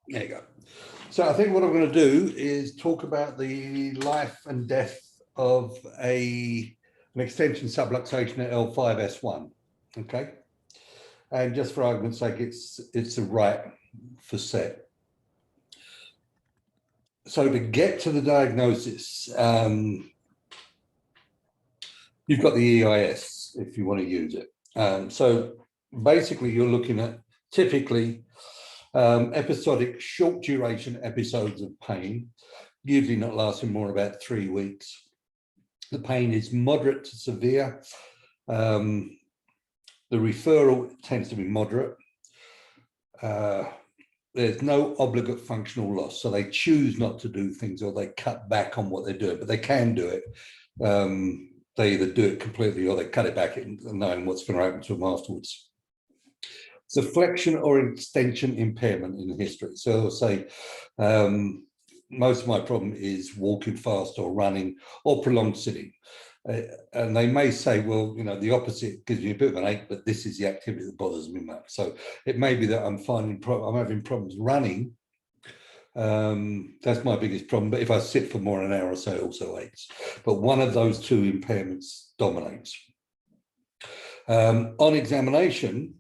There you go. So I think what I'm going to do is talk about the life and death of an extension subluxation at L5S1. Okay. And just for argument's sake, it's a right facet. So to get to the diagnosis, you've got the EIS if you want to use it. So basically, you're looking at typically episodic short duration episodes of pain, usually not lasting more about 3 weeks. The pain is moderate to severe. The referral tends to be moderate. There's no obligate functional loss. So they choose not to do things or they cut back on what they're doing, but they can do it. They either do it completely or they cut it back knowing what's going to happen to them afterwards. It's a flexion or extension impairment in history. So they'll say, most of my problem is walking fast or running or prolonged sitting. And they may say, well, you know, the opposite gives me a bit of an ache, but this is the activity that bothers me much. So it may be that I'm having problems running. That's my biggest problem. But if I sit for more than an hour or so, it also aches. But one of those two impairments dominates. On examination,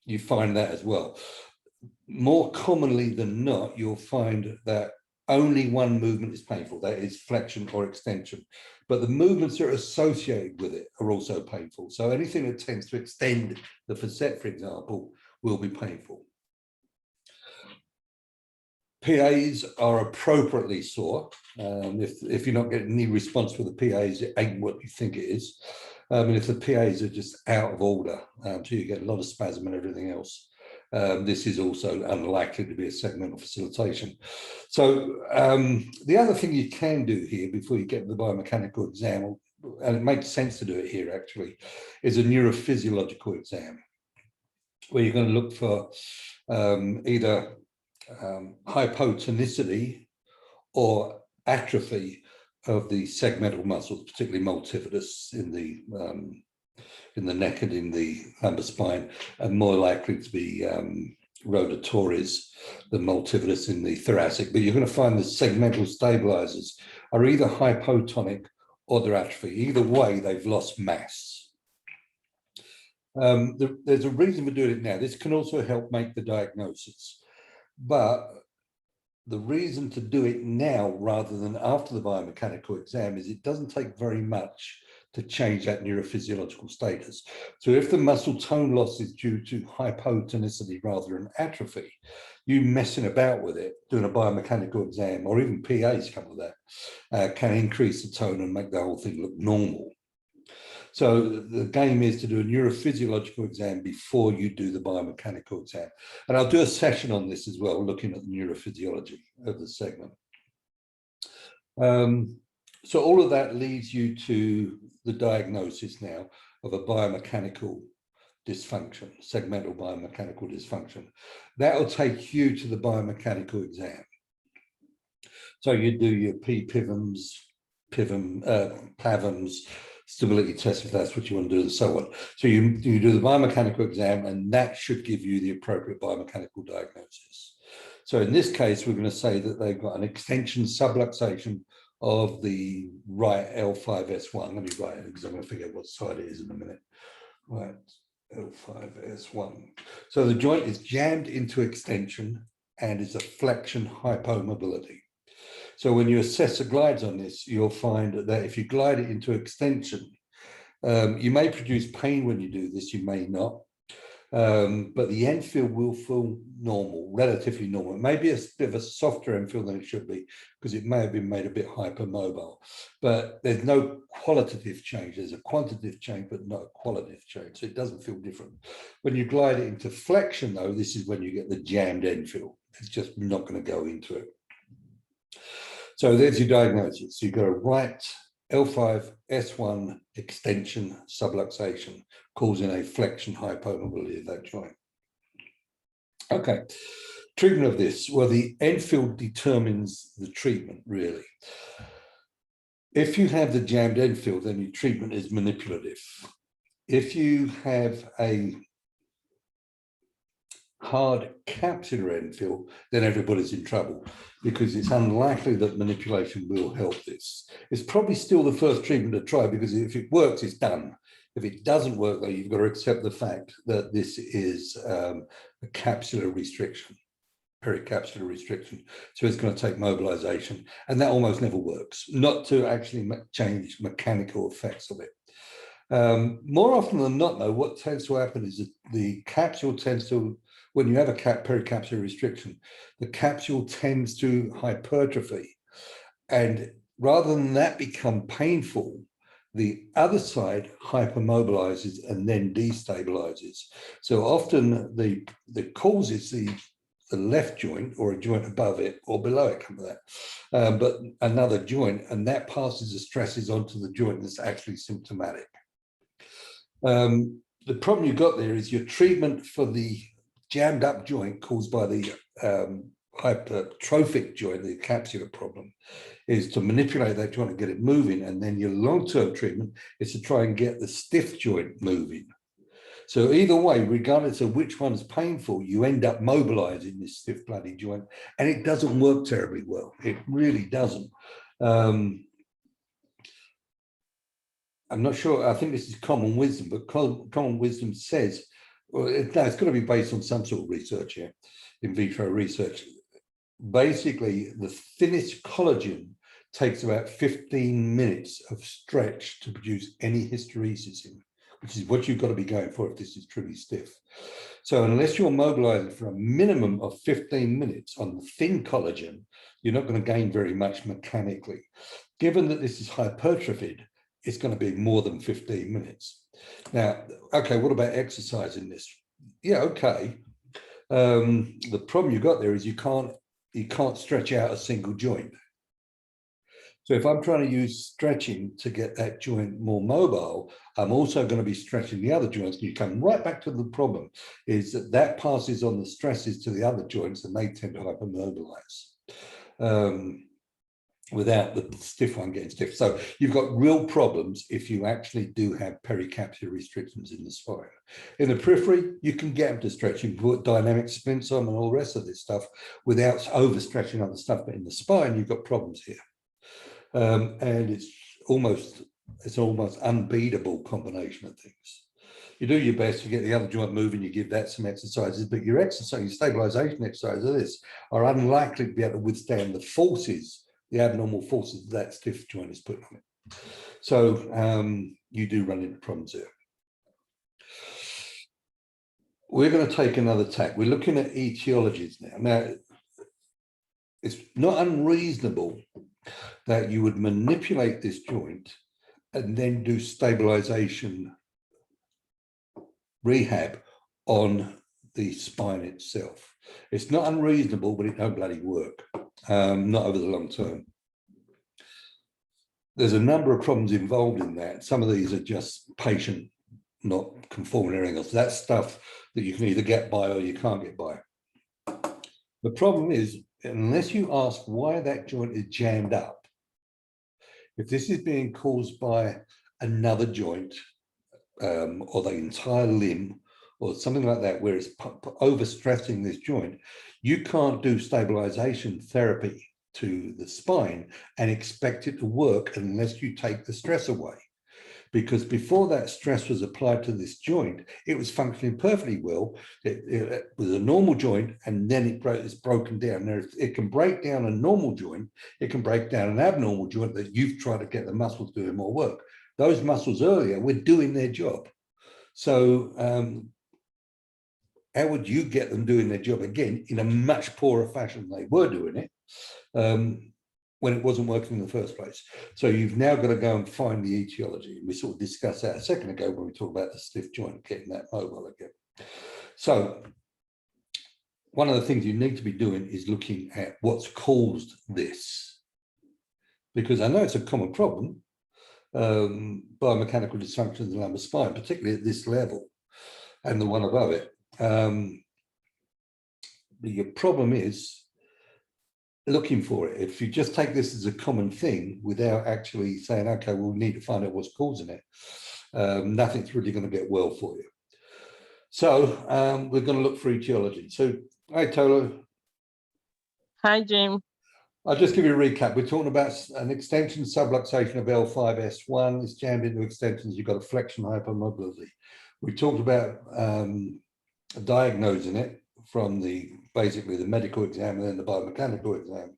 you find that as well. More commonly than not, you'll find that only one movement is painful, that is flexion or extension, but the movements that are associated with it are also painful. So anything that tends to extend the facet, for example, will be painful. PAs are appropriately sore. If you're not getting any response with the PAs, it ain't what you think it is. And if the PAs are just out of order, so you get a lot of spasm and everything else, this is also unlikely to be a segmental facilitation. So the other thing you can do here before you get the biomechanical exam, and it makes sense to do it here actually, is a neurophysiological exam, where you're going to look for either hypotonicity or atrophy of the segmental muscles, particularly multifidus in the neck and in the lumbar spine, and more likely to be rotatories than multifidus in the thoracic. But you're going to find the segmental stabilizers are either hypotonic or they're atrophy. Either way, they've lost mass. There's a reason for doing it now. This can also help make the diagnosis. But the reason to do it now rather than after the biomechanical exam is it doesn't take very much to change that neurophysiological status. So if the muscle tone loss is due to hypotonicity rather than atrophy, you messing about with it, doing a biomechanical exam, or even PAs come with that, can increase the tone and make the whole thing look normal. So the game is to do a neurophysiological exam before you do the biomechanical exam. And I'll do a session on this as well, looking at the neurophysiology of the segment. So all of that leads you to the diagnosis now of a biomechanical dysfunction, segmental biomechanical dysfunction. That will take you to the biomechanical exam. So you do your PVIMs, PAVIMs, stability test if that's what you want to do, and so on. So you do the biomechanical exam, and that should give you the appropriate biomechanical diagnosis. So in this case, we're going to say that they've got an extension subluxation of the right L5S1. Let me write it because I'm going to forget what side it is in a minute. Right, L5S1. So the joint is jammed into extension and is a flexion hypomobility. So when you assess the glides on this, you'll find that if you glide it into extension, you may produce pain when you do this, you may not. But the end field will feel normal, relatively normal. It may be a bit of a softer end field than it should be because it may have been made a bit hypermobile. But there's no qualitative change. There's a quantitative change, but not a qualitative change. So it doesn't feel different. When you glide it into flexion, though, this is when you get the jammed end field. It's just not going to go into it. So there's your diagnosis. So you've got a right L5S1 extension subluxation causing a flexion hypomobility of that joint. Okay, treatment of this. Well, the end field determines the treatment, really. If you have the jammed end field, then your treatment is manipulative. If you have a hard capsular end fill, then everybody's in trouble, because it's unlikely that manipulation will help this. It's probably still the first treatment to try, because if it works, it's done. If it doesn't work, though, you've got to accept the fact that this is a capsular restriction, pericapsular restriction. So it's going to take mobilization, and that almost never works, not to actually change mechanical effects of it. More often than not, though, what tends to happen is that the capsule tends to, when you have a pericapsular restriction, the capsule tends to hypertrophy. And rather than that become painful, the other side hypermobilizes and then destabilizes. So often the cause is the left joint, or a joint above it or below it, come to that, but another joint, and that passes the stresses onto the joint that's actually symptomatic. The problem you've got there is your treatment for the jammed up joint caused by the hypertrophic joint, the capsular problem, is to manipulate that joint and get it moving. And then your long-term treatment is to try and get the stiff joint moving. So either way, regardless of which one's painful, you end up mobilizing this stiff bloody joint, and it doesn't work terribly well. It really doesn't. I'm not sure, I think this is common wisdom, but common wisdom says, well, it's got to be based on some sort of research here, in vitro research. Basically, the thinnest collagen takes about 15 minutes of stretch to produce any hysteresis in, which is what you've got to be going for if this is truly stiff. So unless you're mobilizing for a minimum of 15 minutes on the thin collagen, you're not going to gain very much mechanically. Given that this is hypertrophied, it's going to be more than 15 minutes. Now, okay, what about exercising this? Yeah, okay. The problem you've got there is you can't stretch out a single joint. So if I'm trying to use stretching to get that joint more mobile, I'm also going to be stretching the other joints. And you come right back to the problem, is that passes on the stresses to the other joints, and they tend to hypermobilize. Without the stiff one getting stiff. So you've got real problems if you actually do have pericapsular restrictions in the spine. In the periphery, you can get them to stretch. You can put dynamic splints on and all the rest of this stuff without overstretching other stuff. But in the spine, you've got problems here. And it's almost unbeatable combination of things. You do your best, you get the other joint moving, you give that some exercises, but your exercise, your stabilization exercises of this are unlikely to be able to withstand the forces, the abnormal forces that stiff joint is putting on it. So you do run into problems there. We're going to take another tack. We're looking at etiologies now. Now, it's not unreasonable that you would manipulate this joint and then do stabilization rehab on the spine itself. It's not unreasonable, but it don't bloody work. Not over the long term. There's a number of problems involved in that. Some of these are just patient not conforming to anything else. That's stuff that you can either get by or you can't get by. The problem is, unless you ask why that joint is jammed up, if this is being caused by another joint or the entire limb or something like that, where it's overstressing this joint, you can't do stabilization therapy to the spine and expect it to work unless you take the stress away. Because before that stress was applied to this joint, it was functioning perfectly well. It was a normal joint, and then it's broken down. Now, it can break down a normal joint, it can break down an abnormal joint that you've tried to get the muscles doing more work. Those muscles earlier were doing their job. So how would you get them doing their job again in a much poorer fashion than they were doing it when it wasn't working in the first place? So you've now got to go and find the etiology. And we sort of discussed that a second ago when we talked about the stiff joint, getting that mobile again. So one of the things you need to be doing is looking at what's caused this. Because I know it's a common problem, biomechanical dysfunction of the lumbar spine, particularly at this level and the one above it. Your problem is looking for it. If you just take this as a common thing without actually saying, okay, well, we need to find out what's causing it, nothing's really going to get well for you. So we're going to look for etiology. So, hi, Tolo. Hi, Jim. I'll just give you a recap. We're talking about an extension subluxation of L5S1. It's jammed into extensions. You've got a flexion hypermobility. We talked about diagnosing it from basically the medical exam and then the biomechanical exam.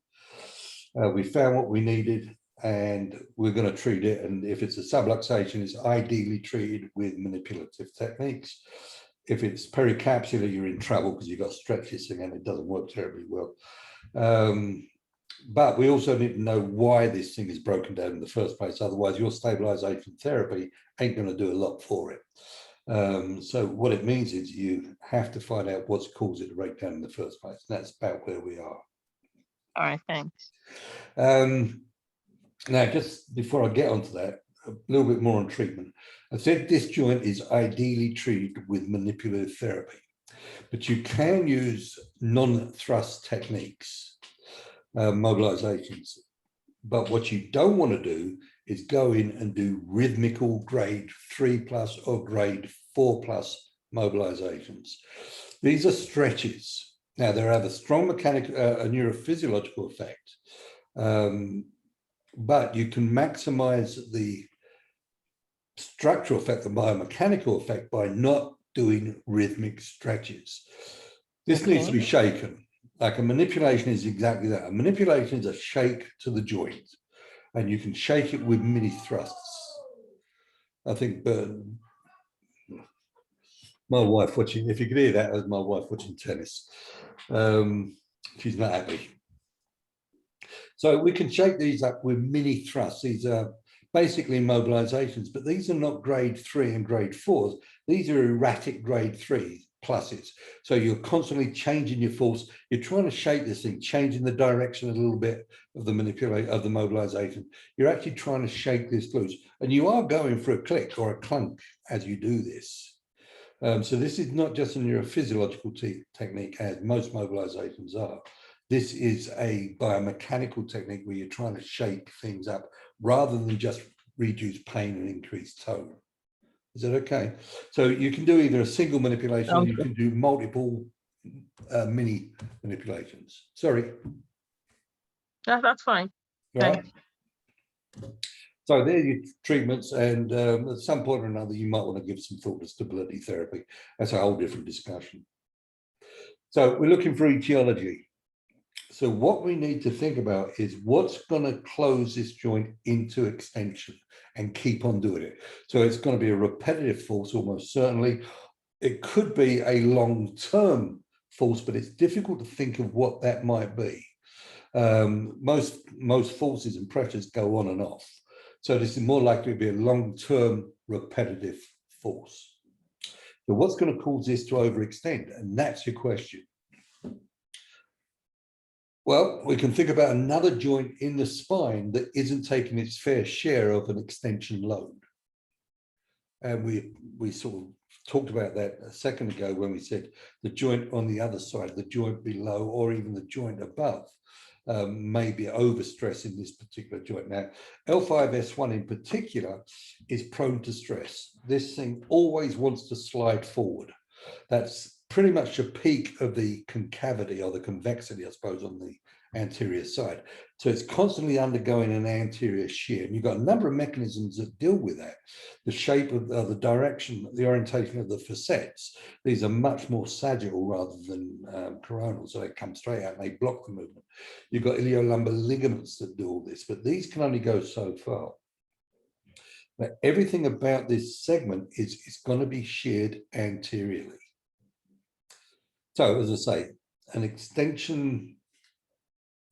We found what we needed and we're going to treat it. And if it's a subluxation, it's ideally treated with manipulative techniques. If it's pericapsular, you're in trouble because you've got stretches again. It doesn't work terribly well. But we also need to know why this thing is broken down in the first place. Otherwise, your stabilization therapy ain't going to do a lot for it. So what it means is you have to find out what's caused it to break down in the first place. And that's about where we are. All right, thanks. Now, just before I get onto that, a little bit more on treatment. I said this joint is ideally treated with manipulative therapy, but you can use non-thrust techniques, mobilizations. But what you don't want to do is go in and do rhythmical grade 3+ or grade 4+ mobilizations. These are stretches. Now, they have a strong mechanical, a neurophysiological effect, but you can maximize the structural effect, the biomechanical effect, by not doing rhythmic stretches. This needs to be shaken. Like a manipulation is exactly that. A manipulation is a shake to the joint, and you can shake it with mini thrusts. I think my wife watching, if you could hear that, was my wife watching tennis. She's not happy. So we can shake these up with mini thrusts. These are basically mobilizations, but these are not grade 3 and grade 4s. These are erratic grade 3 pluses. So you're constantly changing your force. You're trying to shape this thing, changing the direction a little bit of the mobilization. You're actually trying to shake this loose, and you are going for a click or a clunk as you do this. So this is not just a neurophysiological technique, as most mobilizations are. This is a biomechanical technique where you're trying to shake things up rather than just reduce pain and increase tone. Is that okay? So you can do either a single manipulation or you can do multiple mini manipulations. Sorry. Yeah, that's fine. Right. So there are your treatments, and at some point or another, you might want to give some thought to stability therapy. That's a whole different discussion. So we're looking for etiology. So what we need to think about is what's going to close this joint into extension and keep on doing it. So it's going to be a repetitive force, almost certainly. It could be a long-term force, but it's difficult to think of what that might be. Most forces and pressures go on and off. So this is more likely to be a long-term repetitive force. So what's going to cause this to overextend? And that's your question. Well, we can think about another joint in the spine that isn't taking its fair share of an extension load. And we sort of talked about that a second ago when we said the joint on the other side, the joint below, or even the joint above, may be overstressing this particular joint. Now, L5S1 in particular is prone to stress. This thing always wants to slide forward. That's pretty much the peak of the concavity or the convexity, I suppose, on the anterior side. So it's constantly undergoing an anterior shear. And you've got a number of mechanisms that deal with that. The shape of the direction, the orientation of the facets. These are much more sagittal rather than coronal. So they come straight out and they block the movement. You've got iliolumbar ligaments that do all this, but these can only go so far. But everything about this segment is going to be sheared anteriorly. So, as I say, an extension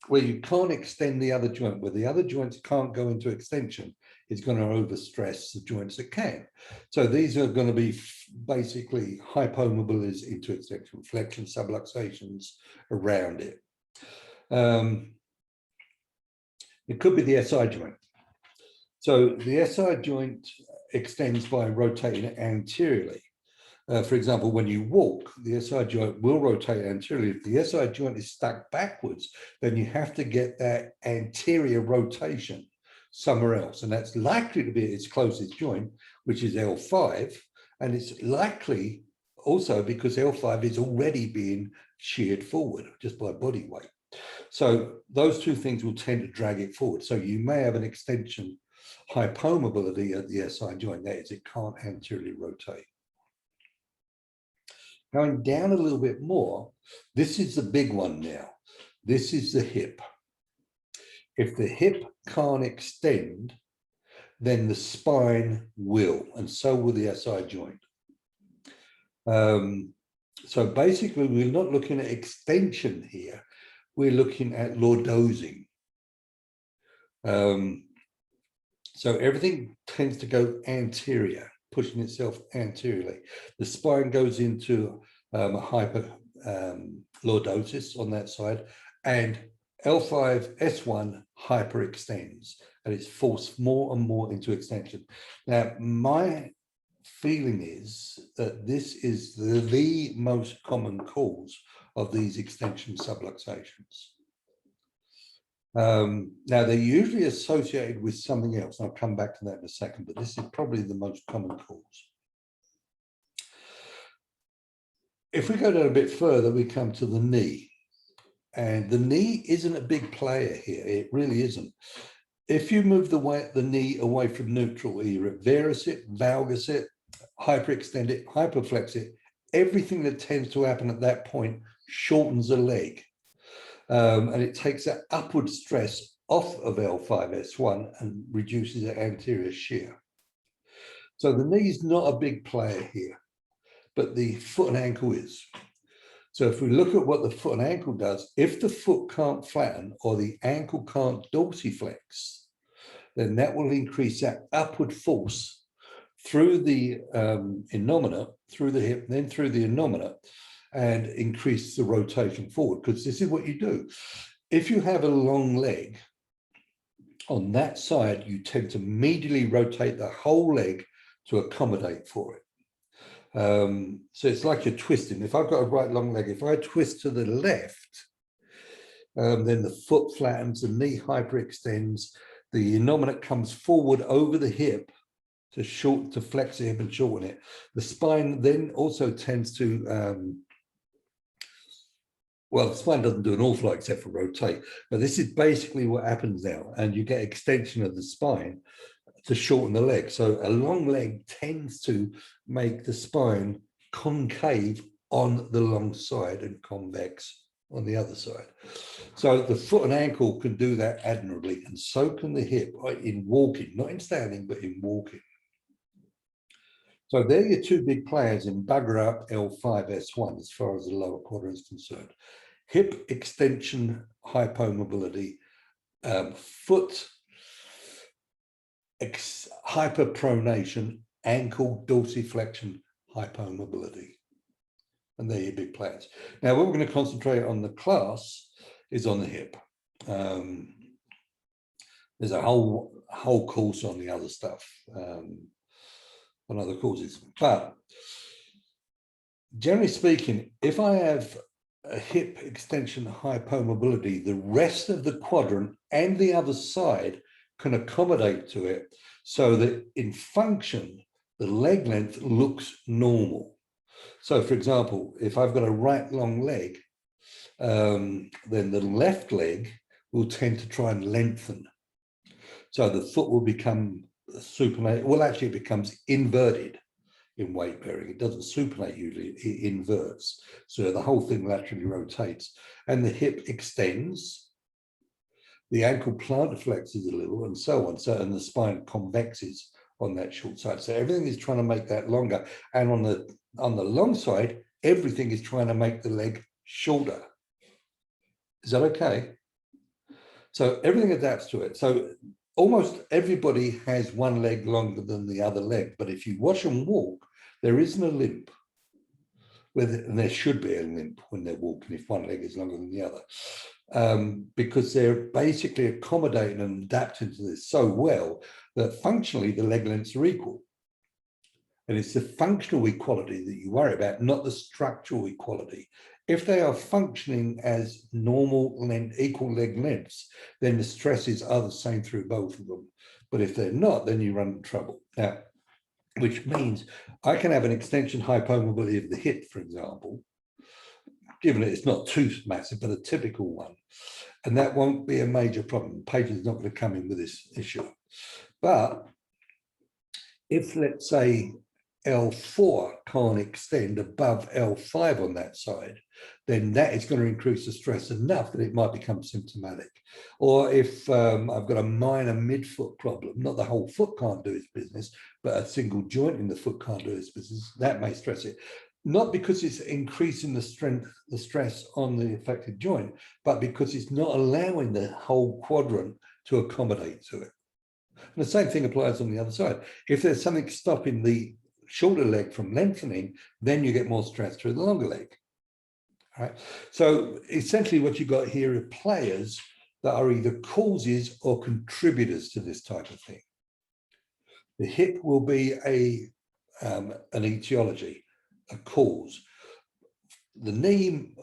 where you can't extend the other joint, where the other joints can't go into extension, is going to overstress the joints that can. So these are going to be basically hypomobilities into extension, flexion, subluxations around it. It could be the SI joint. So the SI joint extends by rotating anteriorly. For example, when you walk, the SI joint will rotate anteriorly. If the SI joint is stuck backwards, then you have to get that anterior rotation somewhere else. And that's likely to be its closest joint, which is L5. And it's likely also because L5 is already being sheared forward just by body weight. So those two things will tend to drag it forward. So you may have an extension hypomobility at the SI joint, that is, it can't anteriorly rotate. Going down a little bit more, this is the big one now. This is the hip. If the hip can't extend, then the spine will, and so will the SI joint. So basically, we're not looking at extension here. We're looking at lordosing. So everything tends to go anterior, pushing itself anteriorly. The spine goes into hyper lordosis on that side, and L5 S1 hyperextends, and it's forced more and more into extension. Now, my feeling is that this is the most common cause of these extension subluxations. Now, they're usually associated with something else. I'll come back to that in a second, but this is probably the most common cause. If we go down a bit further, we come to the knee. And the knee isn't a big player here. It really isn't. If you move the knee away from neutral, either varus it, valgus it, hyperextend it, hyperflex it, everything that tends to happen at that point shortens the leg. And it takes that upward stress off of L5S1 and reduces the anterior shear. So the knee is not a big player here, but the foot and ankle is. So if we look at what the foot and ankle does, if the foot can't flatten or the ankle can't dorsiflex, then that will increase that upward force through the innominate, through the hip, then through the innominate, and increase the rotation forward, because this is what you do. If you have a long leg, on that side, you tend to immediately rotate the whole leg to accommodate for it. So it's like you're twisting. If I've got a right long leg, if I twist to the left, then the foot flattens, the knee hyperextends, the innominate comes forward over the hip to flex the hip and shorten it. The spine then also tends to well, the spine doesn't do an awful lot except for rotate, but this is basically what happens now, and you get extension of the spine to shorten the leg. So a long leg tends to make the spine concave on the long side and convex on the other side. So the foot and ankle can do that admirably, and so can the hip in walking, not in standing, but in walking. So they're your two big players in bugger up L5S1 as far as the lower quadrant is concerned. Hip extension hypomobility, foot hyperpronation, ankle dorsiflexion hypomobility. And they're your big players. Now, what we're going to concentrate on the class is on the hip. There's a whole course on the other stuff, on other courses. But generally speaking, if I have a hip extension hypomobility, the rest of the quadrant and the other side can accommodate to it so that in function, the leg length looks normal. So for example, if I've got a right long leg, then the left leg will tend to try and lengthen. So the foot will become supinate, well, actually it becomes inverted in weight bearing. It doesn't supinate usually, it inverts. So the whole thing laterally rotates and the hip extends, the ankle plantar flexes a little and so on. So, and the spine convexes on that short side. So everything is trying to make that longer. And on the long side, everything is trying to make the leg shorter. Is that okay? So everything adapts to it. So almost everybody has one leg longer than the other leg, but if you watch them walk, there isn't a limp. And there should be a limp when they're walking if one leg is longer than the other, because they're basically accommodating and adapting to this so well that functionally the leg lengths are equal. And it's the functional equality that you worry about, not the structural equality. If they are functioning as normal equal leg lengths, then the stresses are the same through both of them. But if they're not, then you run into trouble. Now, which means I can have an extension hypomobility of the hip, for example, given it's not too massive, but a typical one. And that won't be a major problem. The patient's not going to come in with this issue. But if, let's say, L4 can't extend above L5 on that side, then that is going to increase the stress enough that it might become symptomatic. Or if I've got a minor midfoot problem, not the whole foot can't do its business, but a single joint in the foot can't do its business, that may stress it. Not because it's increasing the stress on the affected joint, but because it's not allowing the whole quadrant to accommodate to it. And the same thing applies on the other side. If there's something stopping the shorter leg from lengthening, then you get more stress through the longer leg. All right. So essentially what you've got here are players that are either causes or contributors to this type of thing. The hip will be an etiology, a cause. The knee,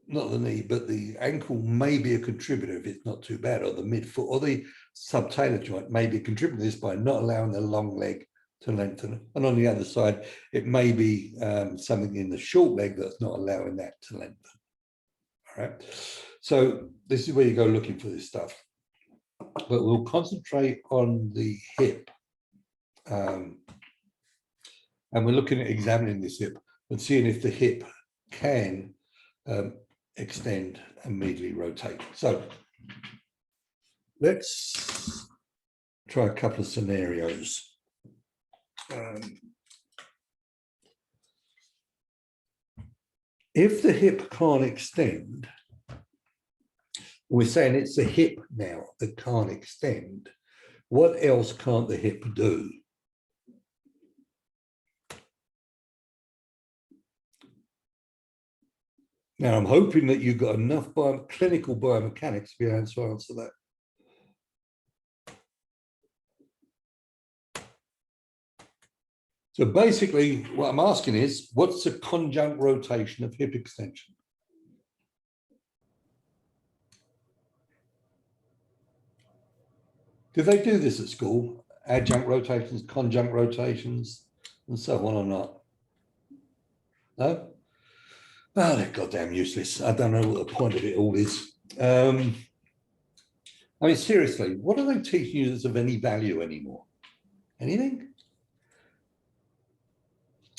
not the knee, but the ankle may be a contributor if it's not too bad, or the midfoot or the subtalar joint may be contributing to this by not allowing the long leg to lengthen. And on the other side, it may be something in the short leg that's not allowing that to lengthen. All right. So this is where you go looking for this stuff. But we'll concentrate on the hip. And we're looking at examining this hip and seeing if the hip can extend and medially rotate. So let's try a couple of scenarios. If the hip can't extend, we're saying it's the hip now that can't extend. What else can't the hip do? Now, I'm hoping that you've got enough clinical biomechanics to be able to answer that. So basically, what I'm asking is, what's the conjunct rotation of hip extension? Do they do this at school? Adjunct rotations, conjunct rotations, and so on or not? No? Oh, they're goddamn useless. I don't know what the point of it all is. I mean, seriously, what are they teaching you that's of any value anymore? Anything?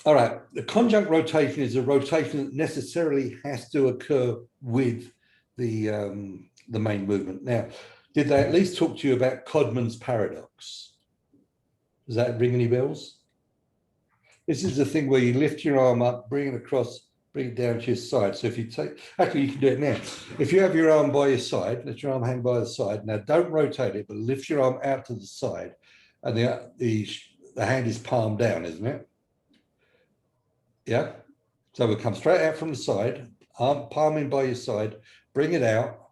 All right, the conjunct rotation is a rotation that necessarily has to occur with the main movement. Now, did they at least talk to you about Codman's paradox? Does that ring any bells? This is the thing where you lift your arm up, bring it across, bring it down to your side. So if you take, actually you can do it now. If you have your arm by your side, let your arm hang by the side. Now don't rotate it, but lift your arm out to the side, and the hand is palm down, isn't it? Yeah. So we come straight out from the side, arm palm in by your side, bring it out,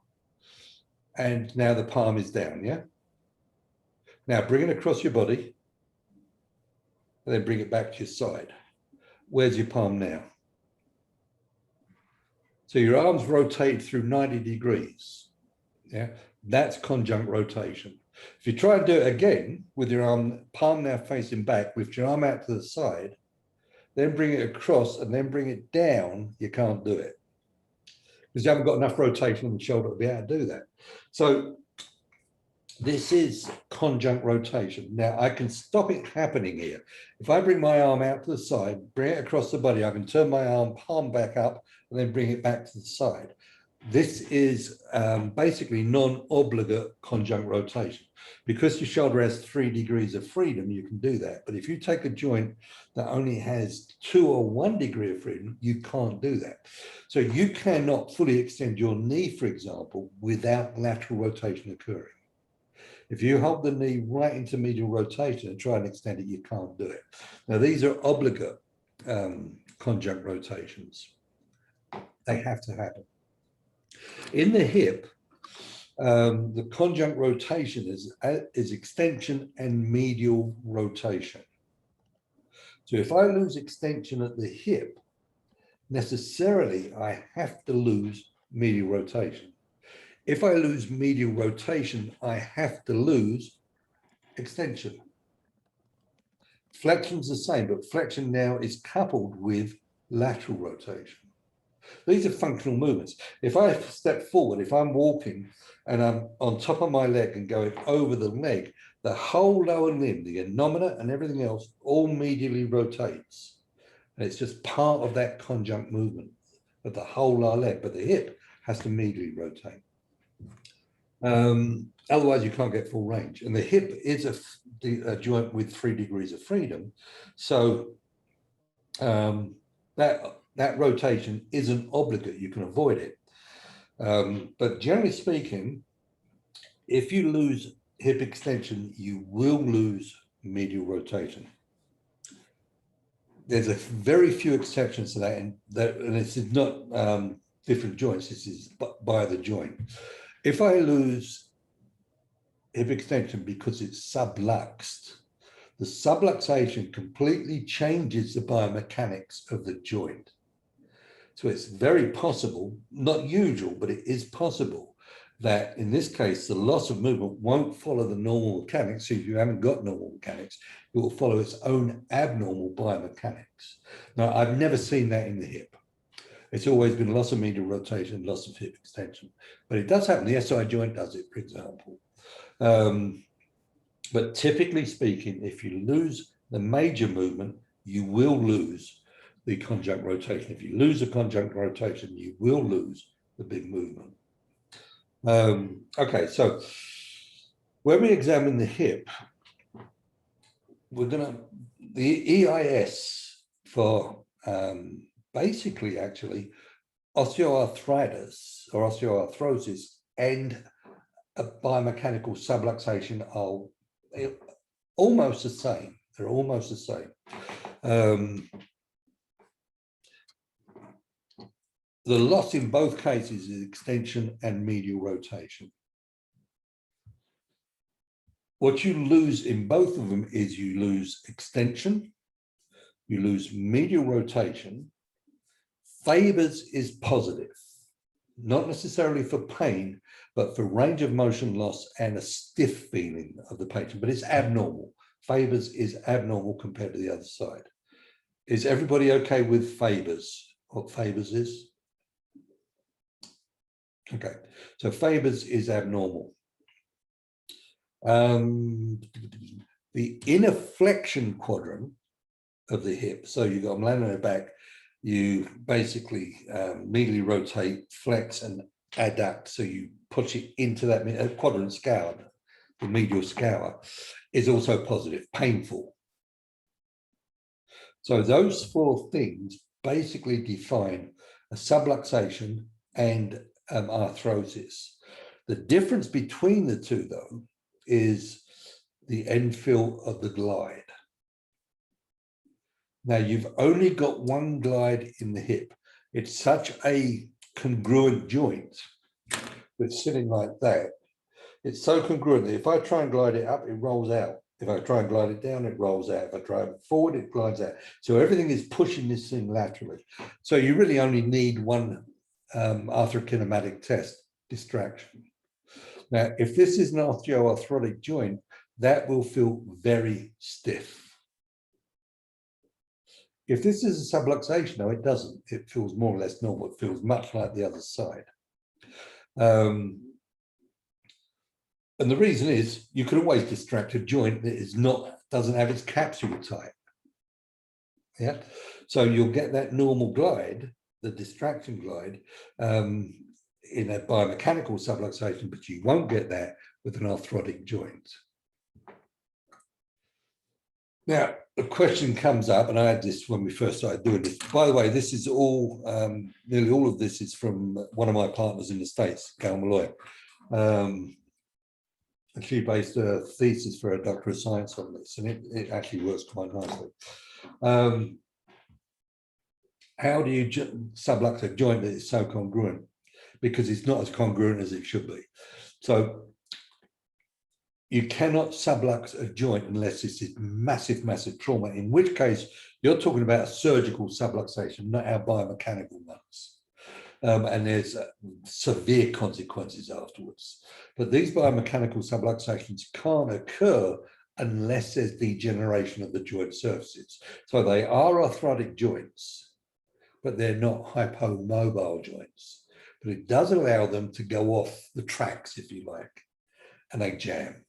and now the palm is down. Yeah. Now bring it across your body, and then bring it back to your side. Where's your palm now? So your arms rotate through 90 degrees. Yeah, that's conjunct rotation. If you try and do it again with your palm now facing back, lift your arm out to the side, then bring it across and then bring it down, you can't do it because you haven't got enough rotation on the shoulder to be able to do that. So this is conjunct rotation. Now I can stop it happening here. If I bring my arm out to the side, bring it across the body, I can turn my arm palm back up and then bring it back to the side. This is basically non-obligate conjunct rotation. Because your shoulder has 3 degrees of freedom, you can do that. But if you take a joint that only has 2 or 1 degree of freedom, you can't do that. So you cannot fully extend your knee, for example, without lateral rotation occurring. If you hold the knee right into medial rotation and try and extend it, you can't do it. Now, these are obligate conjunct rotations. They have to happen. In the hip, the conjunct rotation is extension and medial rotation. So if I lose extension at the hip, necessarily I have to lose medial rotation. If I lose medial rotation, I have to lose extension. Flexion's the same, but flexion now is coupled with lateral rotation. These are functional movements. If I step forward, if I'm walking and I'm on top of my leg and going over the leg, the whole lower limb, the innominate and everything else, all medially rotates. And it's just part of that conjunct movement of the whole lower leg, but the hip has to medially rotate. Otherwise, you can't get full range. And the hip is a joint with 3 degrees of freedom. So that rotation isn't obligate. You can avoid it. But generally speaking, if you lose hip extension, you will lose medial rotation. There's a very few exceptions to that, and this is not different joints. This is by the joint. If I lose hip extension because it's subluxed, the subluxation completely changes the biomechanics of the joint. So it's very possible, not usual, but it is possible that in this case, the loss of movement won't follow the normal mechanics. So if you haven't got normal mechanics, it will follow its own abnormal biomechanics. Now, I've never seen that in the hip. It's always been loss of medial rotation, loss of hip extension, but it does happen. The SI joint does it, for example. But typically speaking, if you lose the major movement, you will lose the conjunct rotation. If you lose the conjunct rotation, you will lose the big movement. Okay, so when we examine the hip, the EIS for basically actually osteoarthritis or osteoarthrosis and a biomechanical subluxation are almost the same. They're almost the same. The loss in both cases is extension and medial rotation. What you lose in both of them is you lose extension, you lose medial rotation. Fabers is positive, not necessarily for pain, but for range of motion loss and a stiff feeling of the patient, but it's abnormal. Fabers is abnormal compared to the other side. Is everybody okay with Fabers? What Fabers is? Okay, so Fabers is abnormal. The inner flexion quadrant of the hip, so you've got, I'm laying on the back, you basically medially rotate, flex and adduct, so you push it into that quadrant scour, the medial scour, is also positive, painful. So those 4 things basically define a subluxation and arthrosis. The difference between the two, though, is the end fill of the glide. Now, you've only got one glide in the hip. It's such a congruent joint that's sitting like that. It's so congruent that if I try and glide it up, it rolls out. If I try and glide it down, it rolls out. If I try it forward, it glides out. So everything is pushing this thing laterally. So you really only need one arthrokinematic test, distraction. Now, if this is an osteoarthrotic joint, that will feel very stiff. If this is a subluxation, no, it doesn't. It feels more or less normal. It feels much like the other side. And the reason is you can always distract a joint that is not, doesn't have its capsule tight. Yeah, so you'll get that normal glide, the distraction glide, in a biomechanical subluxation, but you won't get that with an arthrotic joint. Now, the question comes up, and I had this when we first started doing this. By the way, this is all, nearly all of this is from one of my partners in the States, Gail Malloy. And she based a thesis for a doctor of science on this, and it actually works quite nicely. How do you sublux a joint that is so congruent? Because it's not as congruent as it should be. So you cannot sublux a joint unless it's this massive, massive trauma, in which case you're talking about a surgical subluxation, not our biomechanical ones. And there's severe consequences afterwards. But these biomechanical subluxations can't occur unless there's degeneration of the joint surfaces. So they are arthritic joints, but they're not hypomobile joints. But it does allow them to go off the tracks, if you like, and they jam.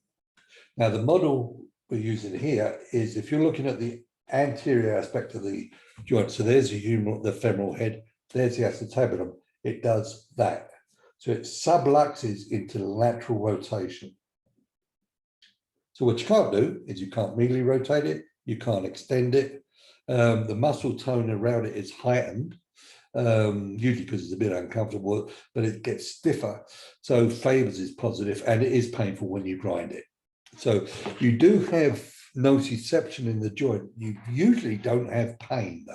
Now, the model we're using here is if you're looking at the anterior aspect of the joint, so there's the femoral head, there's the acetabulum, it does that. So it subluxes into lateral rotation. So what you can't do is you can't medially rotate it, you can't extend it. The muscle tone around it is heightened, usually because it's a bit uncomfortable, but it gets stiffer. So Faber's is positive, and it is painful when you grind it. So you do have nociception in the joint. You usually don't have pain, though,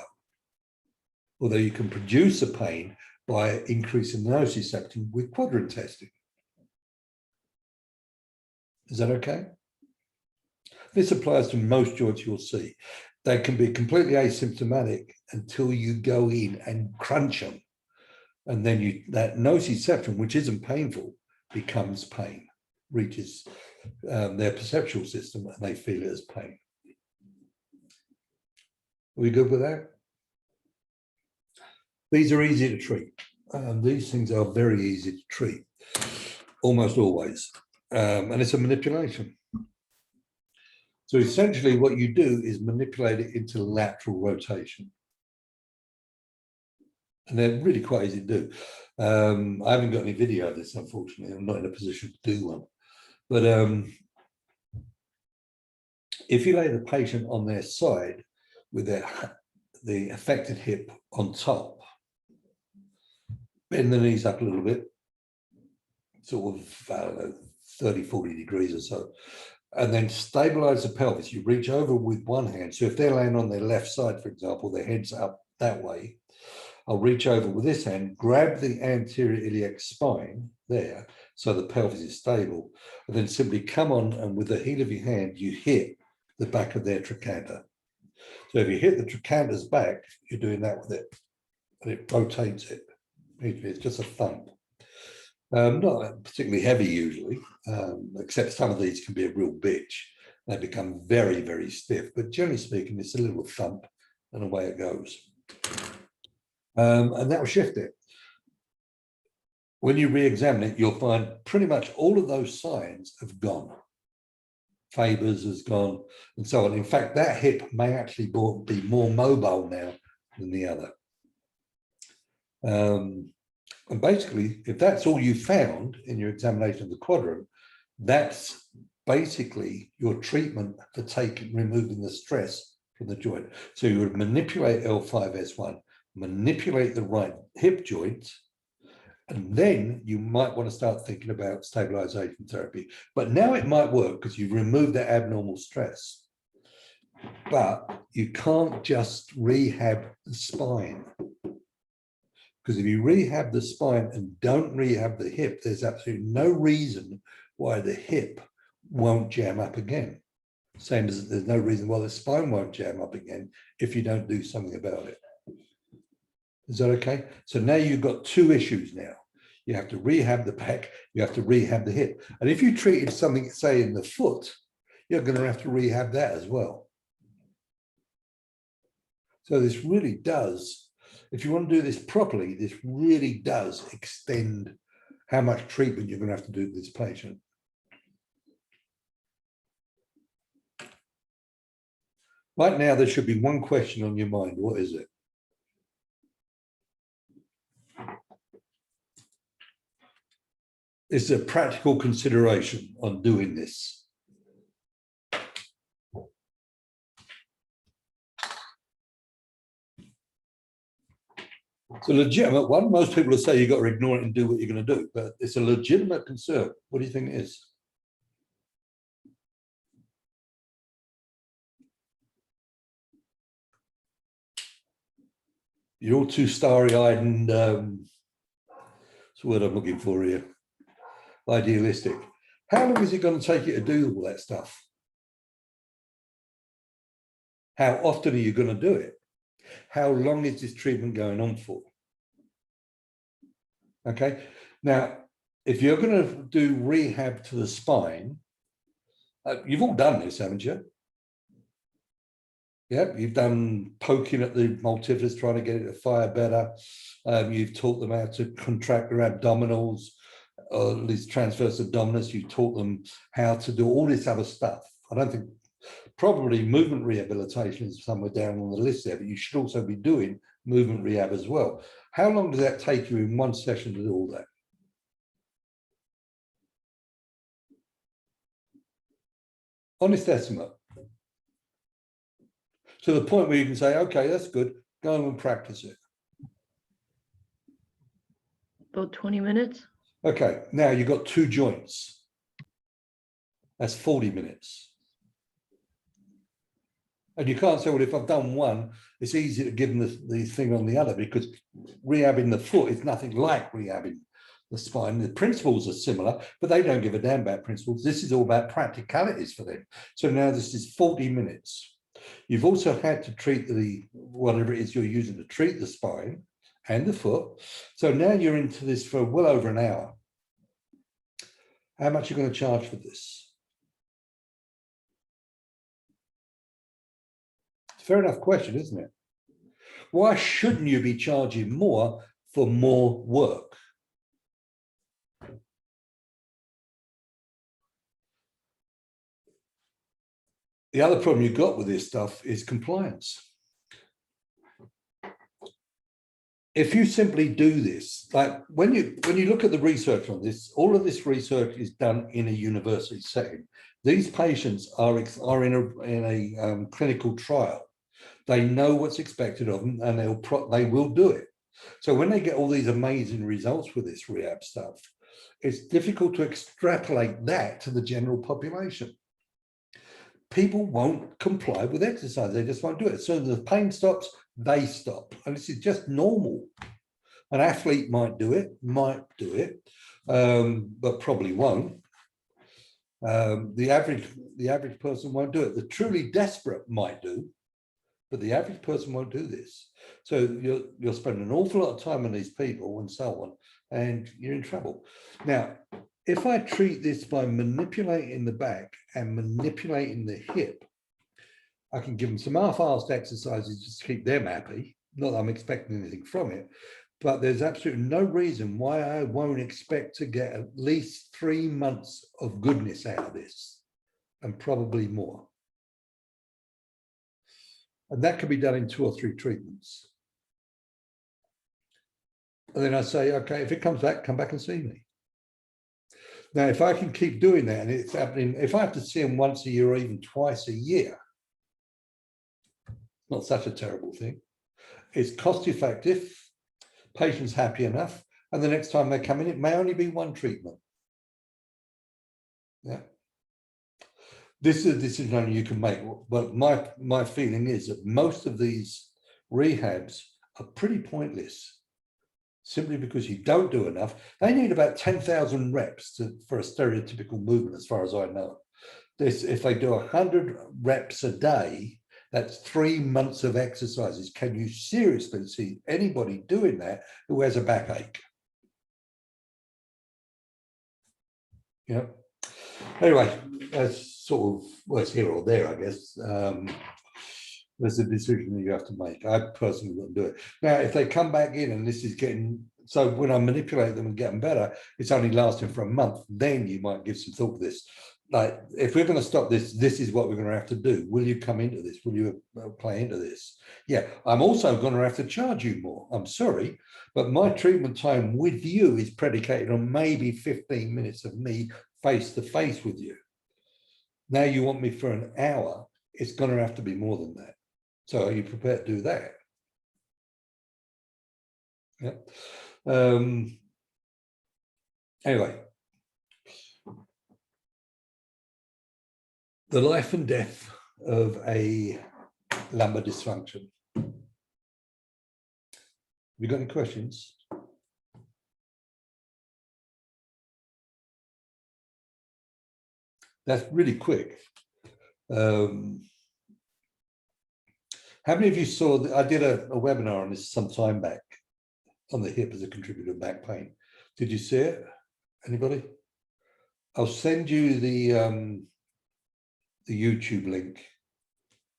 although you can produce a pain by increasing the nociception with quadrant testing. Is that okay? This applies to most joints you'll see. They can be completely asymptomatic until you go in and crunch them. And then that nociception, which isn't painful, becomes pain, reaches their perceptual system, and they feel it as pain. Are we good with that? These are easy to treat. These things are very easy to treat, almost always. And it's a manipulation. So essentially what you do is manipulate it into lateral rotation. And they're really quite easy to do. I haven't got any video of this, unfortunately. I'm not in a position to do one. But if you lay the patient on their side with the affected hip on top, bend the knees up a little bit, sort of, I don't know, 30, 40 degrees or so, and then stabilize the pelvis. You reach over with one hand. So if they're laying on their left side, for example, their head's up that way, I'll reach over with this hand, grab the anterior iliac spine there, so the pelvis is stable, and then simply come on, and with the heel of your hand, you hit the back of their trochanter. So if you hit the trochanter's back, you're doing that with it, and it rotates it. It's just a thump. Not particularly heavy usually, except some of these can be a real bitch. They become very, very stiff, but generally speaking, it's a little thump and away it goes. And that will shift it. When you re-examine it, you'll find pretty much all of those signs have gone. Faber's has gone, and so on. In fact, that hip may actually be more mobile now than the other. And basically, if that's all you found in your examination of the quadrant, that's basically your treatment for removing the stress from the joint. So you would manipulate L5S1, manipulate the right hip joint, and then you might want to start thinking about stabilization therapy. But now it might work because you've removed the abnormal stress. But you can't just rehab the spine. Because if you rehab the spine and don't rehab the hip, there's absolutely no reason why the hip won't jam up again. Same as there's no reason why the spine won't jam up again if you don't do something about it. Is that okay? So now you've got two issues now. You have to rehab the back, you have to rehab the hip. And if you treated something, say, in the foot, you're going to have to rehab that as well. So this really does, if you want to do this properly, this really does extend how much treatment you're going to have to do with this patient. Right now, there should be one question on your mind. What is it? Is there practical consideration on doing this? It's a legitimate one. Most people will say you've got to ignore it and do what you're going to do, but it's a legitimate concern. What do you think it is? You're all too starry-eyed and what's the word I'm looking for here? Idealistic. How long is it going to take you to do all that stuff? How often are you going to do it? How long is this treatment going on for? Okay. Now, if you're going to do rehab to the spine, You've all done this, haven't you? Yeah, you've done poking at the multifidus, trying to get it to fire better. You've taught them how to contract their abdominals, or at least transverse abdominis. You've taught them how to do all this other stuff. I don't think, probably movement rehabilitation is somewhere down on the list there, but you should also be doing movement rehab as well. How long does that take you in one session to do all that? Honest estimate. To the point where you can say, okay, that's good, go and practice it. About 20 minutes. Okay, now you've got 2 joints. That's 40 minutes. And you can't say, well, if I've done one, it's easy to give them the thing on the other, because rehabbing the foot is nothing like rehabbing the spine. The principles are similar, but they don't give a damn about principles. This is all about practicalities for them. So now this is 40 minutes. You've also had to treat whatever it is you're using to treat the spine and the foot. So now you're into this for well over an hour. How much are you going to charge for this? It's a fair enough question, isn't it? Why shouldn't you be charging more for more work? The other problem you've got with this stuff is compliance. If you simply do this, like when you look at the research on this, all of this research is done in a university setting. These patients are in a clinical trial. They know what's expected of them, and they will do it. So when they get all these amazing results with this rehab stuff, it's difficult to extrapolate that to the general population. People won't comply with exercise. They just won't do it. As soon as the pain stops, they stop. And this is just normal. An athlete might do it, but probably won't. The average person won't do it. The truly desperate might do, but the average person won't do this. So you'll spend an awful lot of time on these people and so on, and you're in trouble. Now, if I treat this by manipulating the back and manipulating the hip, I can give them some half-assed exercises just to keep them happy. Not that I'm expecting anything from it, but there's absolutely no reason why I won't expect to get at least 3 months of goodness out of this, and probably more. And that can be done in 2 or 3 treatments. And then I say, okay, if it comes back, come back and see me. Now, if I can keep doing that, and it's happening, if I have to see them once a year or even twice a year, not such a terrible thing. It's cost effective, patients happy enough, and the next time they come in, it may only be 1 treatment. Yeah. This is a decision only you can make, but my feeling is that most of these rehabs are pretty pointless, simply because you don't do enough. They need about 10,000 reps for a stereotypical movement, as far as I know. If they do 100 reps a day, that's 3 months of exercises. Can you seriously see anybody doing that who has a backache? Yeah. Anyway, that's sort of, well, it's here or there, I guess. There's a decision that you have to make. I personally wouldn't do it. Now, if they come back in and this is getting, so when I manipulate them and get them better, it's only lasting for a month, then you might give some thought to this. Like, if we're going to stop this, this is what we're going to have to do. Will you come into this? Will you play into this? Yeah, I'm also going to have to charge you more. I'm sorry, but my treatment time with you is predicated on maybe 15 minutes of me face to face with you. Now you want me for an hour, it's going to have to be more than that. So are you prepared to do that? Yeah. Anyway. The life and death of a lumbar dysfunction. Have you got any questions? That's really quick. How many of you saw, I did a webinar on this some time back, on the hip as a contributor to back pain. Did you see it? Anybody? I'll send you the the YouTube link.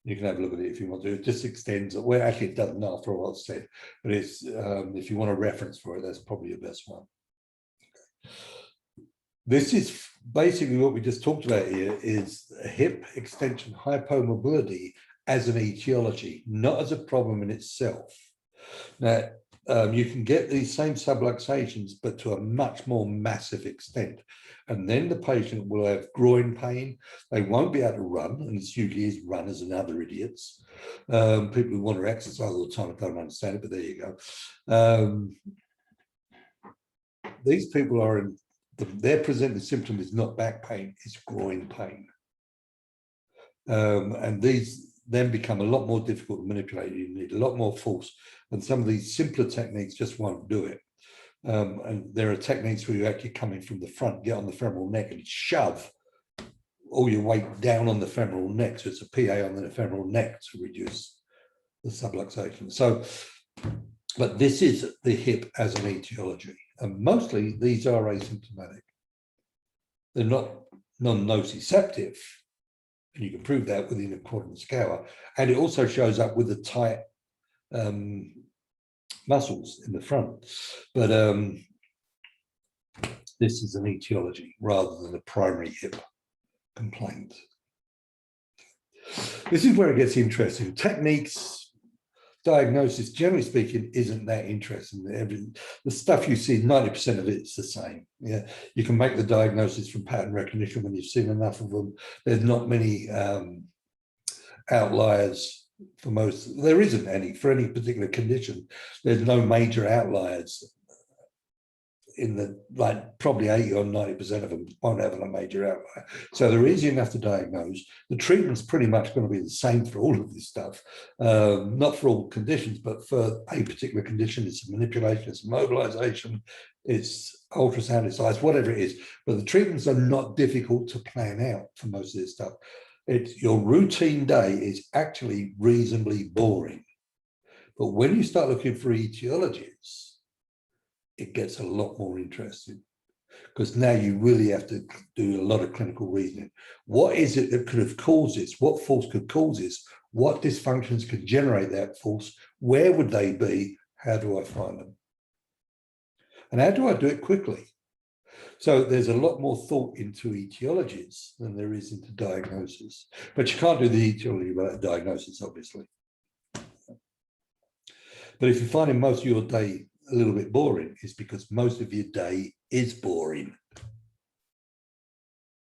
You can have a look at it if you want to. It just extends, well, actually it doesn't after all I've said, but it's if you want a reference for it, that's probably the best one. This is basically what we just talked about here, is hip extension hypomobility as an etiology, not as a problem in itself. Now, you can get these same subluxations, but to a much more massive extent. And then the patient will have groin pain. They won't be able to run, and it's usually is runners and other idiots. People who want to exercise all the time, I don't understand it, but there you go. These people are in, their presenting symptom is not back pain, it's groin pain. And these then become a lot more difficult to manipulate. You need a lot more force, and some of these simpler techniques just won't do it. And there are techniques where you actually come in from the front, get on the femoral neck and shove all your weight down on the femoral neck. So it's a PA on the femoral neck to reduce the subluxation. So, but this is the hip as an etiology. And mostly these are asymptomatic. They're not non-nociceptive. And you can prove that within a quadrant scale. And it also shows up with the tight muscles in the front. But this is an etiology rather than a primary hip complaint. This is where it gets interesting. Techniques, diagnosis, generally speaking, isn't that interesting. The stuff you see, 90% of it's the same. Yeah, you can make the diagnosis from pattern recognition when you've seen enough of them. There's not many outliers for most. There isn't any for any particular condition. There's no major outliers in the, like, probably 80 or 90% of them won't have a major outlier. So they're easy enough to diagnose. The treatment's pretty much going to be the same for all of this stuff. Not for all conditions, but for a particular condition, it's a manipulation, it's a mobilization, it's ultrasound, it's eyes, whatever it is. But the treatments are not difficult to plan out for most of this stuff. It's your routine day is actually reasonably boring. But when you start looking for etiologies, it gets a lot more interesting, because now you really have to do a lot of clinical reasoning. What is it that could have caused this? What force could cause this? What dysfunctions could generate that force? Where would they be? How do I find them? And how do I do it quickly? So there's a lot more thought into etiologies than there is into diagnosis. But you can't do the etiology without diagnosis, obviously. But if you're finding most of your day a little bit boring, it's because most of your day is boring.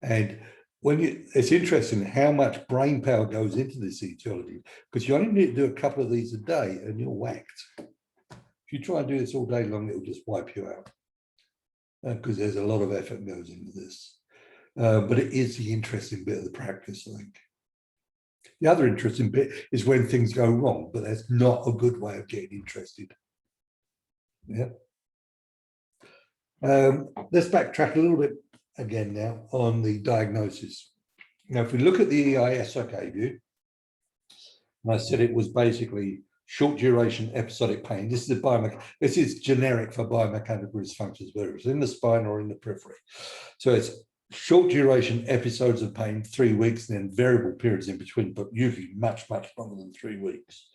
And when it's interesting how much brain power goes into this etiology, because you only need to do a couple of these a day and you're whacked. If you try and do this all day long, it'll just wipe you out, because there's a lot of effort goes into this. But it is the interesting bit of the practice, I think. The other interesting bit is when things go wrong, but that's not a good way of getting interested. Yeah. Let's backtrack a little bit again now on the diagnosis. Now, if we look at the EIS I gave you, and I said it was basically short duration episodic pain. This is this is generic for biomechanical dysfunctions, whether it's in the spine or in the periphery. So it's short duration episodes of pain, 3 weeks, and then variable periods in between, but usually much, much longer than 3 weeks.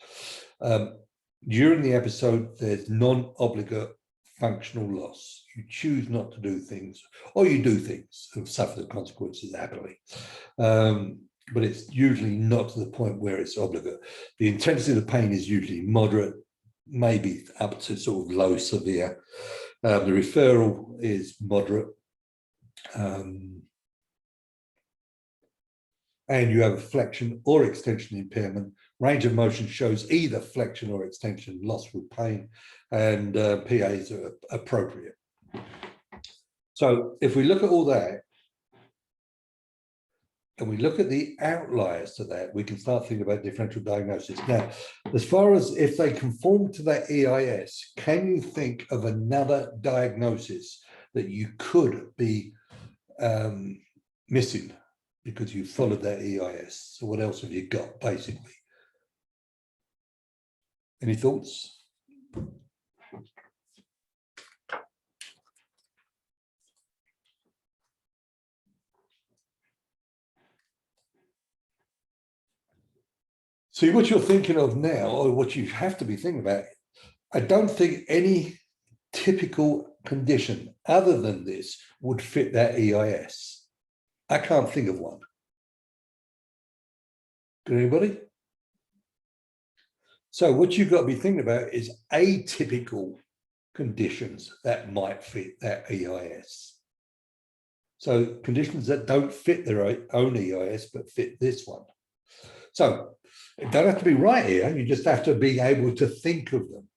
During the episode, there's non-obligate functional loss. You choose not to do things, or you do things and suffer the consequences happily. But it's usually not to the point where it's obligate. The intensity of the pain is usually moderate, maybe up to sort of low severe. The referral is moderate. And you have a flexion or extension impairment. Range of motion shows either flexion or extension loss with pain, and PAs are appropriate. So if we look at all that, and we look at the outliers to that, we can start thinking about differential diagnosis. Now, as far as if they conform to that EIS, can you think of another diagnosis that you could be missing because you followed that EIS? So what else have you got, basically? Any thoughts? See, what you're thinking of now, or what you have to be thinking about, I don't think any typical condition other than this would fit that EIS. I can't think of one. Can anybody? So what you've got to be thinking about is atypical conditions that might fit that EIS. So conditions that don't fit their own EIS, but fit this one. So it don't have to be right here. You just have to be able to think of them.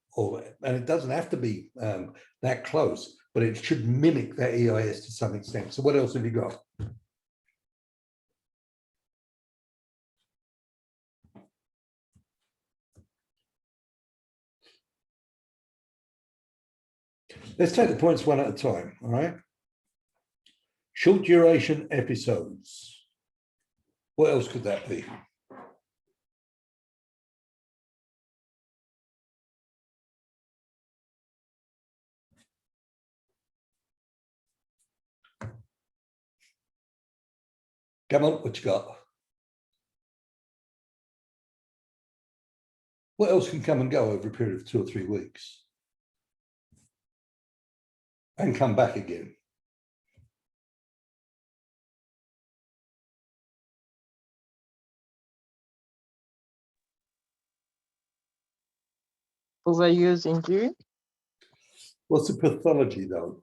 And it doesn't have to be that close, but it should mimic that EIS to some extent. So what else have you got? Let's take the points one at a time, all right? Short duration episodes. What else could that be? Come on, what you got? What else can come and go over a period of 2 or 3 weeks? And come back again? Overuse injury. What's the pathology though?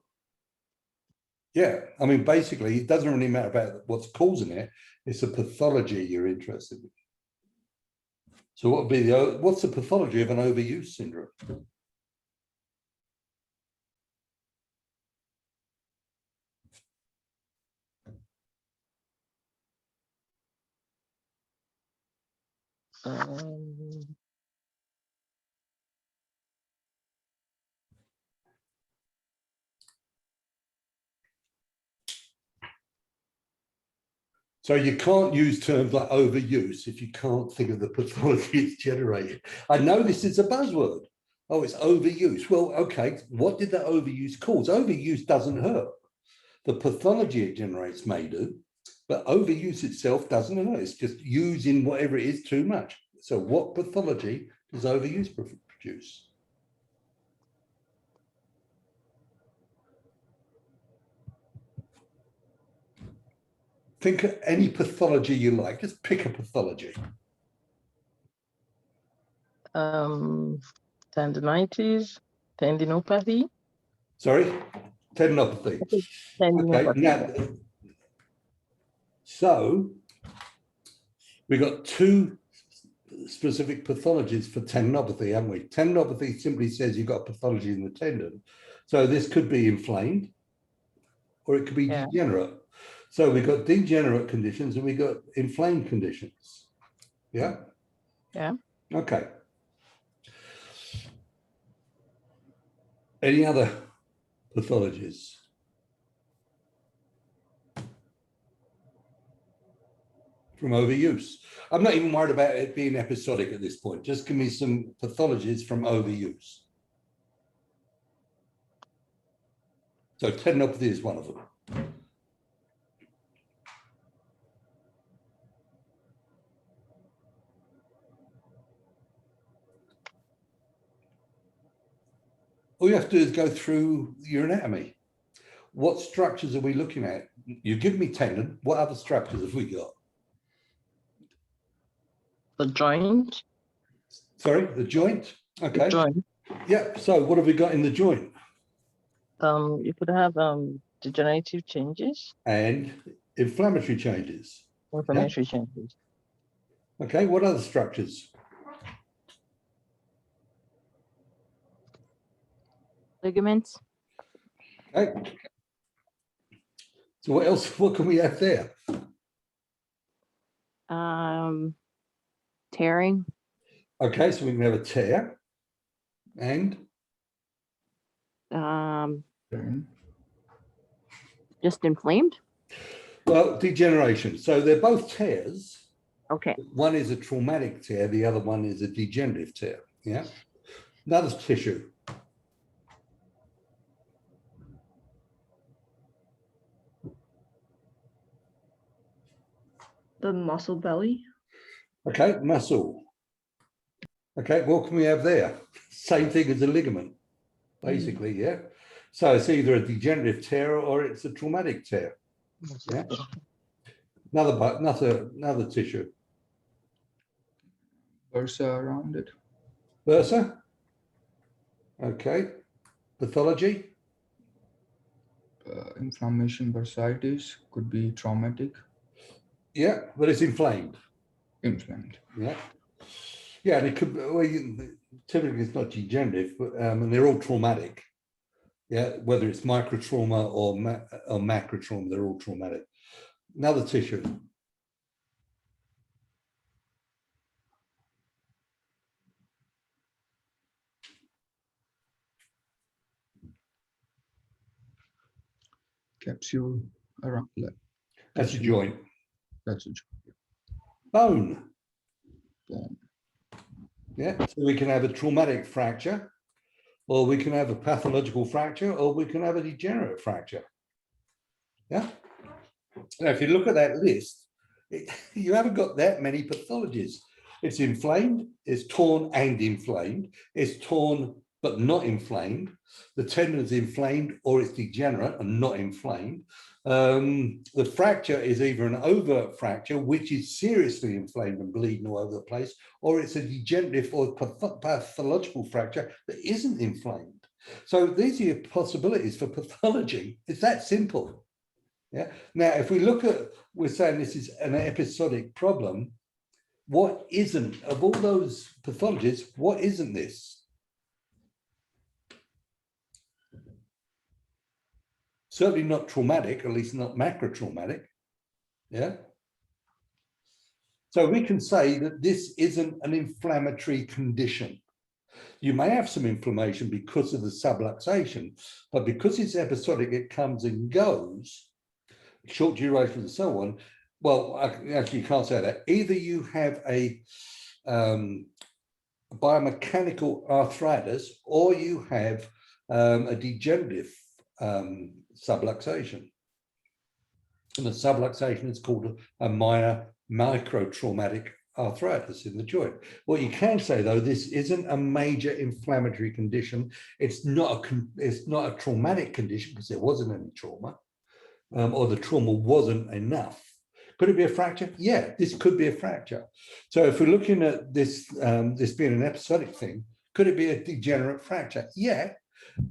Yeah, I mean, basically, it doesn't really matter about what's causing it. It's the pathology you're interested in. So what would be what's the pathology of an overuse syndrome? Um, So you can't use terms like overuse if you can't think of the pathology it's generated. I know this is a buzzword. Oh, it's overuse. Well, okay, what did that overuse cause? Overuse doesn't hurt. The pathology it generates may do, but overuse itself doesn't hurt. It's just using whatever it is too much. So what pathology does overuse produce? Think of any pathology you like. Just pick a pathology. Tendinitis, tendinopathy. Sorry, tendinopathy. Okay, Tendinopathy. now, so we've got 2 specific pathologies for tendinopathy, haven't we? Tendinopathy simply says you've got pathology in the tendon. So this could be inflamed or it could be degenerate. So we've got degenerate conditions and we've got inflamed conditions. Yeah? Yeah. Okay. Any other pathologies? From overuse. I'm not even worried about it being episodic at this point. Just give me some pathologies from overuse. So tendinopathy is one of them. All you have to do is go through your anatomy. What structures are we looking at? You give me tendon. What other structures have we got? The joint. Sorry, the joint. Okay. The joint. Yeah. So what have we got in the joint? You could have degenerative changes. And inflammatory changes. Inflammatory changes. Okay. What other structures? Ligaments. Okay. So what else? What can we have there? Tearing. Okay, so we can have a tear and Just inflamed. well, degeneration. So they're both tears. Okay. One is a traumatic tear, the other one is a degenerative tear. Yeah. Another tissue. The muscle belly. Okay, muscle. Okay, what can we have there? Same thing as a ligament, basically, yeah. So it's either a degenerative tear or it's a traumatic tear. Yeah. Another tissue. Bursa around it. Bursa. Okay. Pathology. Inflammation, bursitis could be traumatic, Yeah, but it's inflamed. inflamed. Yeah. Yeah, and it could be, well, typically it's not degenerative, but and they're all traumatic. Yeah, whether it's micro trauma or macro trauma, they're all traumatic. Another tissue. Capsule around that. That's a joint. That's a joint. Bone. Bone. Yeah, so we can have a traumatic fracture, or we can have a pathological fracture, or we can have a degenerate fracture. Yeah. Now, if you look at that list, you haven't got that many pathologies. It's inflamed, it's torn and inflamed, it's torn but not inflamed, the tendon is inflamed or it's degenerate and not inflamed. The fracture is either an overt fracture, which is seriously inflamed and bleeding all over the place, or it's a degenerative or pathological fracture that isn't inflamed. So these are your possibilities for pathology. It's that simple. Yeah. Now, if we look at, we're saying this is an episodic problem. What isn't, of all those pathologies, what isn't this? Certainly not traumatic, at least not macrotraumatic. Yeah. So we can say that this isn't an inflammatory condition. You may have some inflammation because of the subluxation, but because it's episodic, it comes and goes, short duration and so on. Well, actually, you can't say that. Either you have a biomechanical arthritis, or you have a degenerative subluxation. And the subluxation is called a minor microtraumatic arthritis in the joint. What you can say, though, this isn't a major inflammatory condition. It's not a traumatic condition because there wasn't any trauma, or the trauma wasn't enough. Could it be a fracture? Yeah, this could be a fracture. So if we're looking at this, this being an episodic thing, could it be a degenerate fracture? Yeah,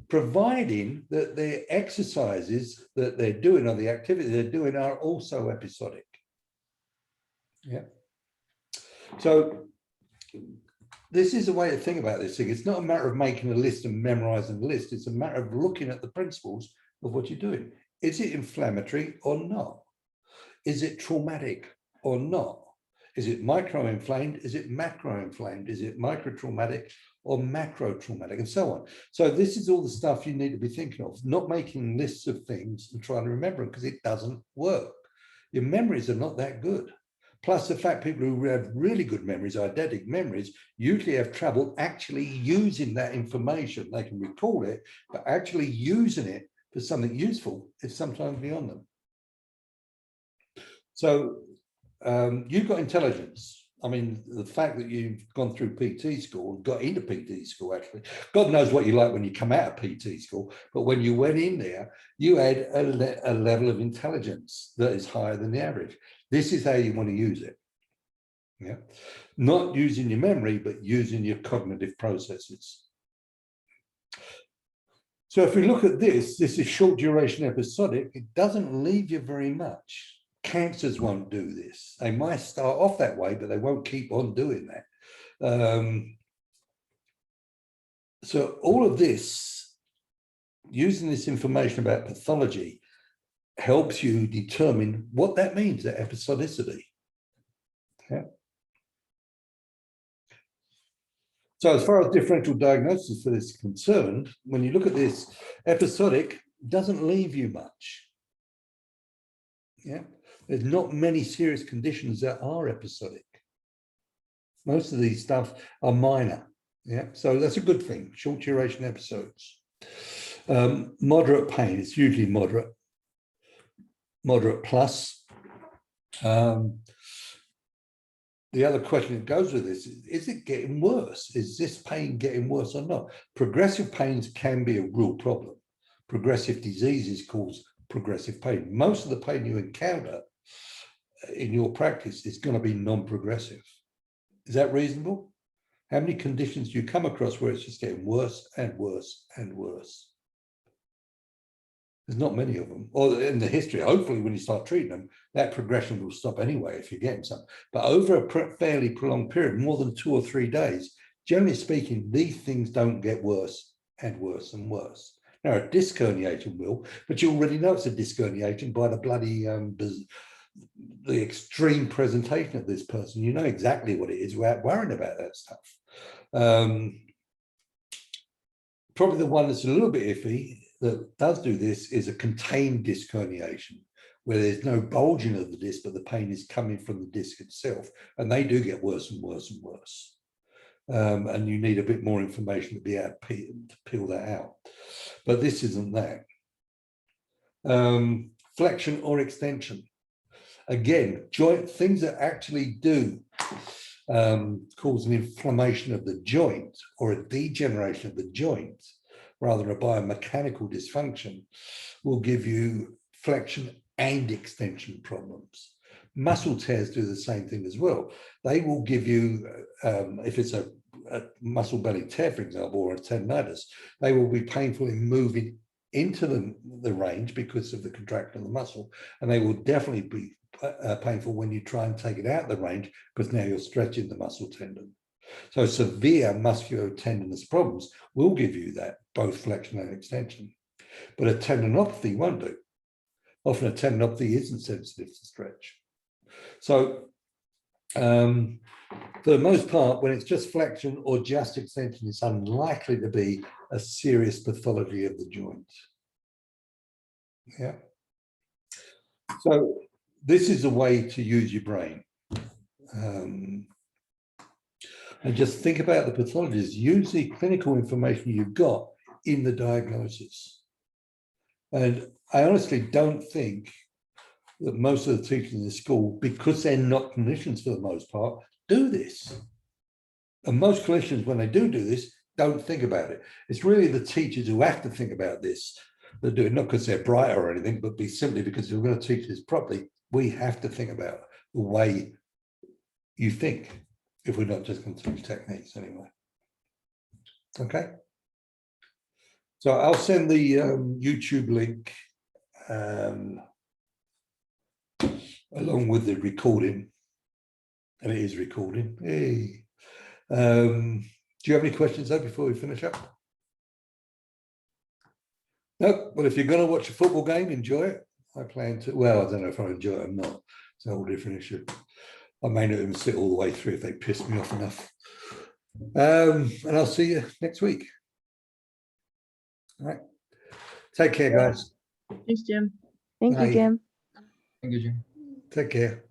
providing that the exercises that they're doing or the activity they're doing are also episodic. Yeah. So this is a way to think about this thing. It's not a matter of making a list and memorizing the list. It's a matter of looking at the principles of what you're doing. Is it inflammatory or not? Is it traumatic or not? Is it micro-inflamed? Is it macro-inflamed? Is it micro-traumatic or macro-traumatic, and so on? So this is all the stuff you need to be thinking of, not making lists of things and trying to remember them, because it doesn't work. Your memories are not that good. Plus the fact people who have really good memories, eidetic memories, usually have trouble actually using that information. They can recall it, but actually using it for something useful is sometimes beyond them. So you've got intelligence. I mean, the fact that you've gone through PT school, got into PT school, actually, God knows what you like when you come out of PT school, but when you went in there, you had a level of intelligence that is higher than the average. This is how you want to use it. Yeah, not using your memory, but using your cognitive processes. So if we look at this, this is short duration episodic. It doesn't leave you very much. Cancers won't do this. They might start off that way, but they won't keep on doing that. So all of this, using this information about pathology, helps you determine what that means, that episodicity. Okay. So as far as differential diagnosis for this is concerned, when you look at this, episodic doesn't leave you much. Yeah. There's not many serious conditions that are episodic. Most of these stuff are minor. Yeah, so that's a good thing. Short duration episodes. Moderate pain, it's usually moderate plus. the other question that goes with this is it getting worse? Is this pain getting worse or not? Progressive pains can be a real problem. Progressive diseases cause progressive pain. Most of the pain you encounter in your practice is going to be non-progressive. Is that reasonable? How many conditions do you come across where it's just getting worse and worse and worse? There's not many of them. Or in the history, hopefully when you start treating them, that progression will stop anyway if you're getting some. But over a fairly prolonged period, more than 2 or 3 days, generally speaking, these things don't get worse and worse and worse. Now, a disc herniation will, but you already know it's a disc herniation by the bloody, the extreme presentation of this person. You know exactly what it is without worrying about that stuff. Probably the one that's a little bit iffy that does do this is a contained disc herniation, where there's no bulging of the disc, but the pain is coming from the disc itself. And they do get worse and worse and worse. And you need a bit more information to be able to peel that out. But this isn't that. Flexion or extension. Again, joint things that actually do cause an inflammation of the joint or a degeneration of the joint, rather than a biomechanical dysfunction, will give you flexion and extension problems. Muscle tears do the same thing as well. They will give you, if it's a muscle belly tear, for example, or a tendinitis, they will be painful in moving into the range because of the contraction of the muscle, and they will definitely be painful when you try and take it out of the range because now you're stretching the muscle tendon. So severe musculotendinous problems will give you that, both flexion and extension. But a tendinopathy won't do. Often a tendinopathy isn't sensitive to stretch. So for the most part, when it's just flexion or just extension, it's unlikely to be a serious pathology of the joint. Yeah. So this is a way to use your brain. And just think about the pathologies. Use the clinical information you've got in the diagnosis. And I honestly don't think that most of the teachers in the school, because they're not clinicians for the most part, do this. And most clinicians, when they do this, don't think about it. It's really the teachers who have to think about this that do it, not because they're brighter or anything, but simply because if we're going to teach this properly, we have to think about the way you think, if we're not just going to teach techniques anyway. Okay. So I'll send the YouTube link along with the recording, and it is recording. Hey. Do you have any questions though before we finish up? No. Well, if you're going to watch a football game, enjoy it. I plan to. Well, I don't know if I enjoy it or not. It's a whole different issue. I may not even sit all the way through if they piss me off enough. And I'll see you next week. All right. Take care, guys. Thanks, Jim. Thank you, Bye. Jim. Thank you, Jim. Take care.